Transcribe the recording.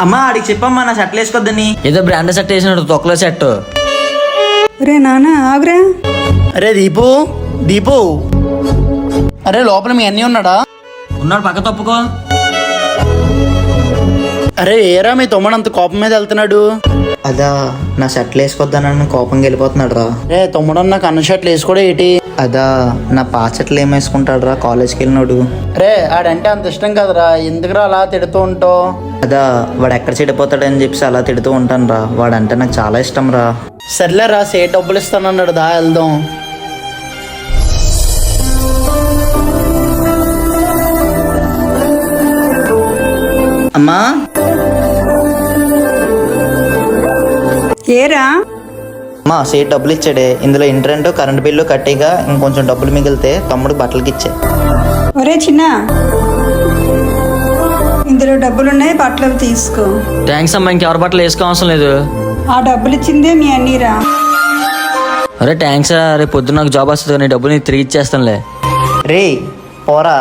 అమ్మా ఆడికి చెప్పమ్మా నా షర్ట్లు వేసుకోద్దని. ఏదో బ్రాండ్ షర్ట్ వేసినట్టు తొక్కలో షర్ట్. రే నాన్న ఆగురా. అరే దీపు దీపు, అరే లోపల మీ అన్నీ ఉన్నాడా? ఉన్నాడు, పక్క తప్పుకో. అరే ఏరా మీ తమ్ముడు అంత కోపం మీద వెళ్తున్నాడు? అదా నా షర్ట్లు వేసుకోద్దానని కోపంగా వెళ్ళిపోతున్నాడు రా. రే తమ్ముడు నాకు అన్న షర్ట్లు వేసుకోవడం ఏంటి? అదా నా పాత షర్ట్లు ఏం వేసుకుంటాడు రా కాలేజ్కి వెళ్ళినాడు. రే ఆడంటే అంత ఇష్టం కదరా, ఎందుకురా అలా తిడుతూ ఉంటావు? అదా వాడు ఎక్కడ చెడిపోతాడని చెప్పి అలా తిడుతూ ఉంటాను రా. వాడంటే నాకు చాలా ఇష్టం రా. సర్లేరా సేట్ డబ్బులు ఇస్తానన్నాడు, దా వెళ్దాం. అమ్మా ఏరా అమ్మా సేట్ డబ్బులు ఇచ్చాడే, ఇందులో ఇంటరెంట్ కరెంట్ బిల్లు కట్టేగా ఇంకొంచెం డబ్బులు మిగిలితే తమ్ముడు బట్టలకి ఇచ్చే. ఒరే చిన్న, ఇందులో డబ్బులున్నాయి, బట్టలు అవి తీసుకో. థ్యాంక్స్ అమ్మా, ఇంకెవరి బట్టలు వేసుకో అవసరం లేదు. ఆ డబ్బులు ఇచ్చిందే మీ అన్నీరా. అరే థ్యాంక్స్ రా, రేపు పొద్దున్న నాకు జాబ్ వస్తుంది, నీ డబ్బులు నీకు తిరిగి ఇచ్చేస్తానులే. రే పోరా.